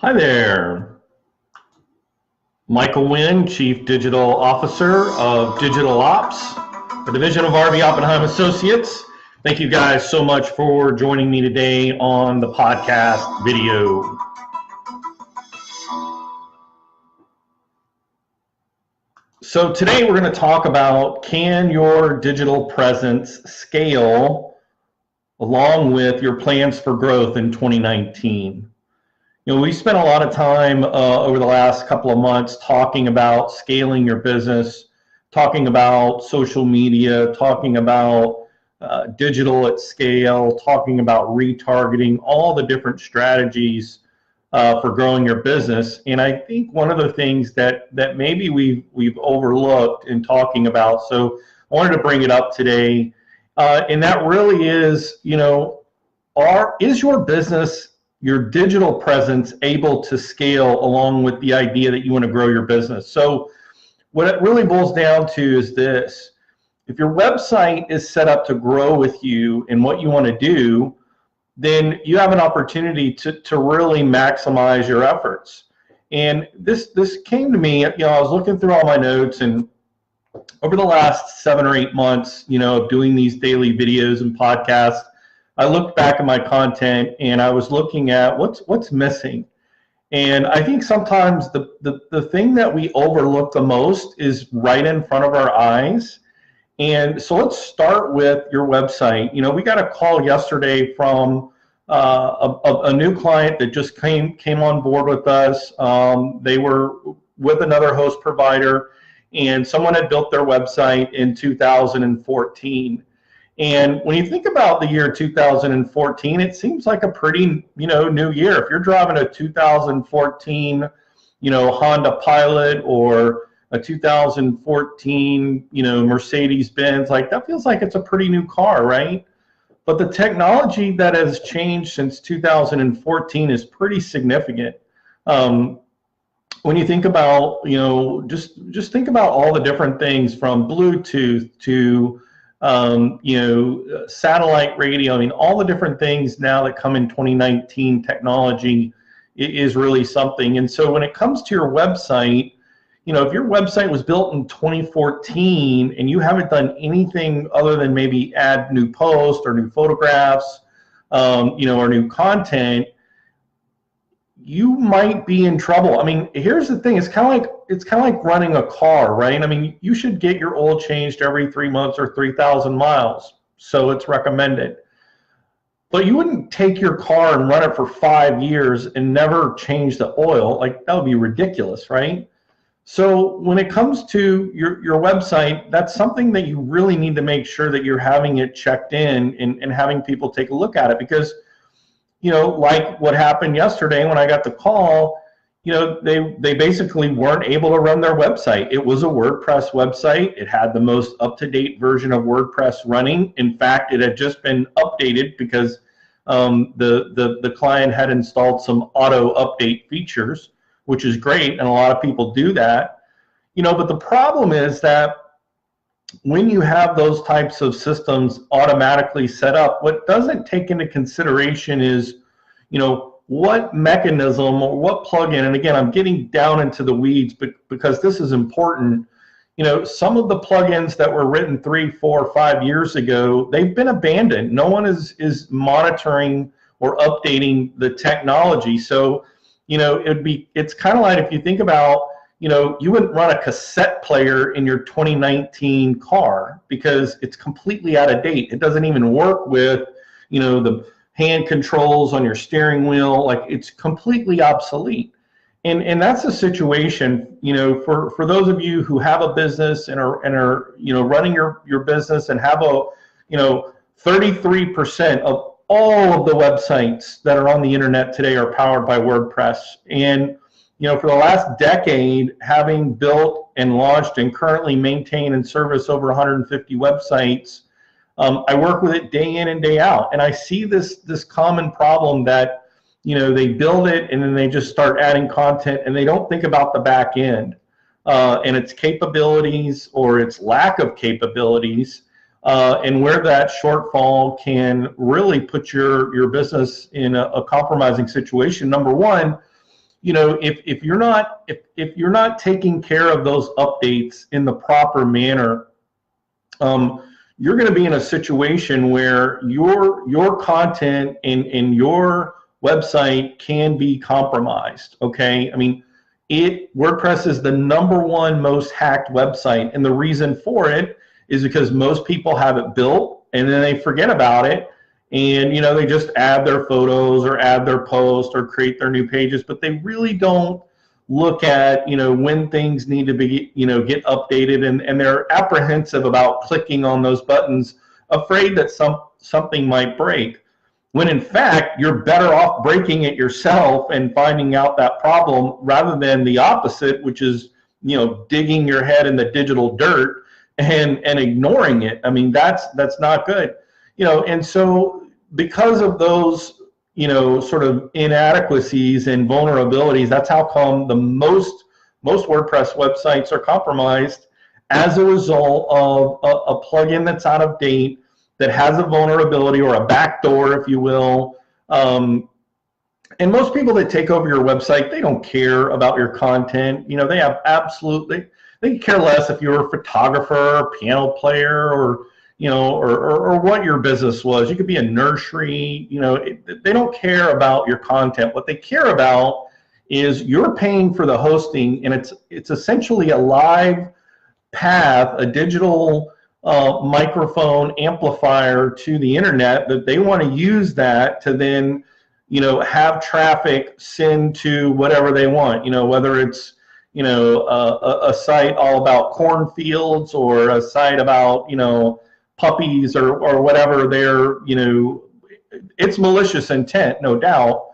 Hi there. Michael Wynn, Chief Digital Officer of Digital Ops, a division of RV Oppenheim Associates. Thank you guys so much for joining me today on the podcast video. So today we're going to talk about, can your digital presence scale along with your plans for growth in 2019? We spent a lot of time over the last couple of months talking about scaling your business, talking about social media, talking about digital at scale, talking about retargeting, all the different strategies for growing your business. And I think one of the things that maybe we've overlooked in talking about, so I wanted to bring it up today, and that really is, is your business, your digital presence, able to scale along with the idea that you want to grow your business? So what it really boils down to is this: if your website is set up to grow with you and what you want to do, then you have an opportunity to really maximize your efforts. And this came to me, I was looking through all my notes, and over the last 7 or 8 months, of doing these daily videos and podcasts, I looked back at my content and I was looking at what's missing. And I think sometimes the thing that we overlook the most is right in front of our eyes. And so let's start with your website. We got a call yesterday from a new client that just came on board with us. They were with another host provider, and someone had built their website in 2014. And when you think about the year 2014, it seems like a pretty, new year. If you're driving a 2014, Honda Pilot, or a 2014, Mercedes-Benz, like that feels like it's a pretty new car, right? But the technology that has changed since 2014 is pretty significant. When you think about, just think about all the different things from Bluetooth to satellite radio. I mean, all the different things now that come in 2019 technology is really something. And so when it comes to your website, if your website was built in 2014 and you haven't done anything other than maybe add new posts or new photographs, or new content, you might be in trouble. I mean, here's the thing: it's kind of like running a car, right? I mean, you should get your oil changed every 3 months or 3,000 miles, so it's recommended. But you wouldn't take your car and run it for 5 years and never change the oil. Like, that would be ridiculous, right? So when it comes to your website, that's something that you really need to make sure that you're having it checked in and having people take a look at it. Because like what happened yesterday when I got the call, they basically weren't able to run their website. It was a WordPress website. It had the most up-to-date version of WordPress running. In fact, it had just been updated because the client had installed some auto update features, which is great, and a lot of people do that. But the problem is that when you have those types of systems automatically set up, what doesn't take into consideration is, what mechanism or what plugin, and again, I'm getting down into the weeds, but because this is important, some of the plugins that were written 3, 4, 5 years ago, they've been abandoned. No one is monitoring or updating the technology. So, it's kind of like, if you think about, you wouldn't run a cassette player in your 2019 car because it's completely out of date. It doesn't even work with, the hand controls on your steering wheel. Like, it's completely obsolete. And that's a situation, for those of you who have a business and are running your business and have a, 33% of all of the websites that are on the internet today are powered by WordPress. And for the last decade, having built and launched and currently maintain and service over 150 websites, I work with it day in and day out. And I see this common problem that, they build it and then they just start adding content and they don't think about the back end and its capabilities or its lack of capabilities, and where that shortfall can really put your business in a compromising situation. Number one, if you're not taking care of those updates in the proper manner, you're going to be in a situation where your content and your website can be compromised. Okay, I mean, WordPress is the #1 most hacked website, and the reason for it is because most people have it built and then they forget about it, and they just add their photos or add their post or create their new pages, but they really don't look at when things need to be get updated, and they're apprehensive about clicking on those buttons, afraid that something might break, when in fact you're better off breaking it yourself and finding out that problem rather than the opposite, which is digging your head in the digital dirt and ignoring it. I mean, that's not good. And so because of those sort of inadequacies and vulnerabilities, that's how come the most WordPress websites are compromised as a result of a plugin that's out of date, that has a vulnerability or a backdoor, if you will. And most people that take over your website, they don't care about your content. They care less if you're a photographer, piano player, or or what your business was. You could be a nursery. They don't care about your content. What they care about is you're paying for the hosting, and it's essentially a live path, a digital microphone amplifier to the internet, that they want to use that to then have traffic send to whatever they want. Whether it's a site all about cornfields, or a site about puppies, or whatever. It's malicious intent, no doubt.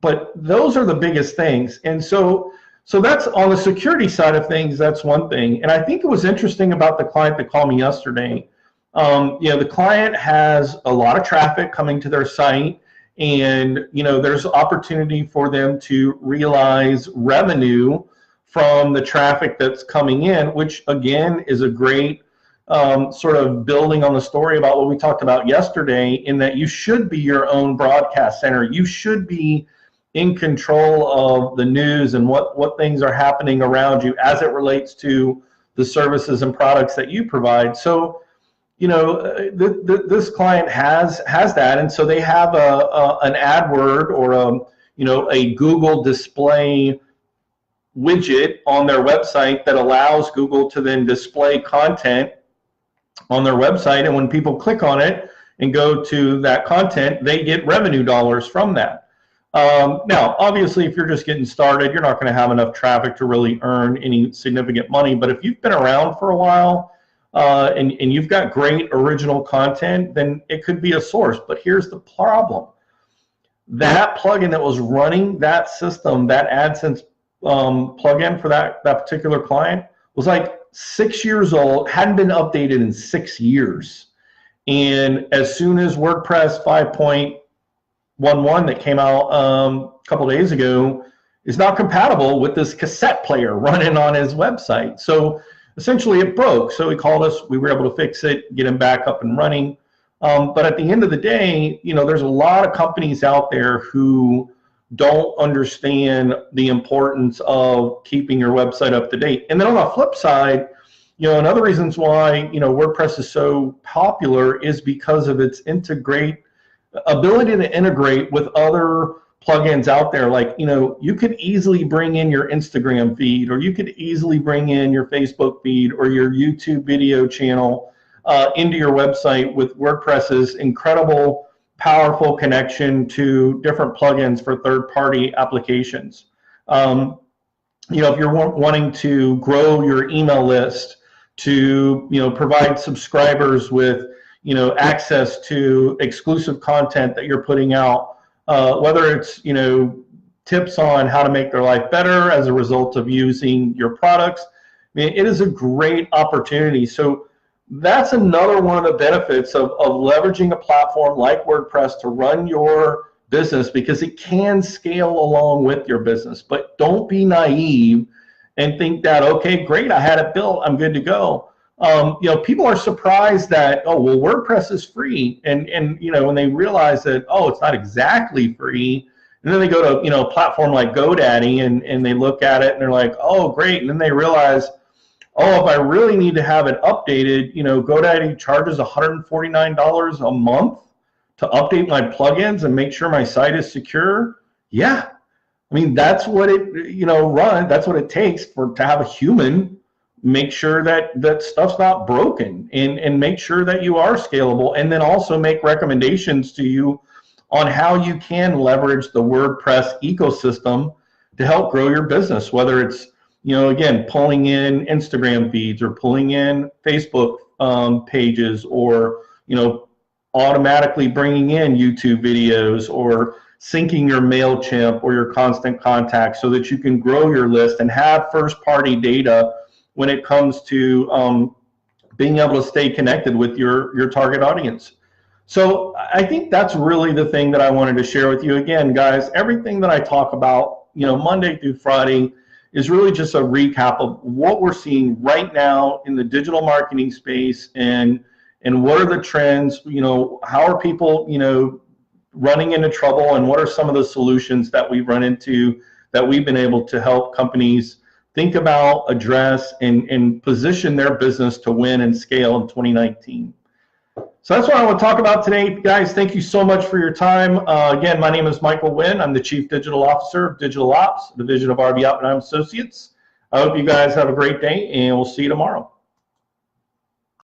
But those are the biggest things. And so that's on the security side of things. That's one thing. And I think it was interesting about the client that called me yesterday. The client has a lot of traffic coming to their site, and there's opportunity for them to realize revenue from the traffic that's coming in, which again is a great sort of building on the story about what we talked about yesterday, in that you should be your own broadcast center. You should be in control of the news and what things are happening around you as it relates to the services and products that you provide. So, this client has that, and so they have an AdWord or a Google display widget on their website that allows Google to then display content on their website, and when people click on it and go to that content, they get revenue dollars from that. Now, obviously, if you're just getting started, you're not going to have enough traffic to really earn any significant money. But if you've been around for a while and you've got great original content, then it could be a source. But here's the problem. That plugin that was running that system, that AdSense plugin for that particular client, was like 6 years old, hadn't been updated in 6 years. And as soon as WordPress 5.11 that came out a couple days ago is not compatible with this cassette player running on his website. So essentially it broke. So he called us, we were able to fix it, get him back up and running. But at the end of the day, there's a lot of companies out there who don't understand the importance of keeping your website up to date. And then on the flip side, another reasons why WordPress is so popular is because of its ability to integrate with other plugins out there. Like, you could easily bring in your Instagram feed, or you could easily bring in your Facebook feed or your YouTube video channel into your website with WordPress's incredible, powerful connection to different plugins for third-party applications. If you're wanting to grow your email list, to provide subscribers with access to exclusive content that you're putting out, whether it's tips on how to make their life better as a result of using your products. I mean, it is a great opportunity. So that's another one of the benefits of leveraging a platform like WordPress to run your business, because it can scale along with your business. But don't be naive and think that, okay, great, I had it built, I'm good to go. People are surprised that, oh, well, WordPress is free, and when they realize that, oh, it's not exactly free, And then they go to, a platform like GoDaddy and they look at it and they're like, oh, great. And then they realize, oh, if I really need to have it updated, GoDaddy charges $149 a month to update my plugins and make sure my site is secure. Yeah. I mean, that's what it, that's what it takes to have a human make sure that stuff's not broken and make sure that you are scalable, and then also make recommendations to you on how you can leverage the WordPress ecosystem to help grow your business, whether it's, again, pulling in Instagram feeds or pulling in Facebook pages, or, automatically bringing in YouTube videos, or syncing your MailChimp or your Constant Contact so that you can grow your list and have first-party data when it comes to being able to stay connected with your target audience. So I think that's really the thing that I wanted to share with you. Again, guys, everything that I talk about, Monday through Friday is really just a recap of what we're seeing right now in the digital marketing space, and what are the trends, how are people, running into trouble, and what are some of the solutions that we've run into that we've been able to help companies think about, address, and position their business to win and scale in 2019. So that's what I want to talk about today, guys. Thank you so much for your time. Again, my name is Michael Wynn. I'm the Chief Digital Officer of Digital Ops, division of RB Oppenheim Associates. I hope you guys have a great day, and we'll see you tomorrow.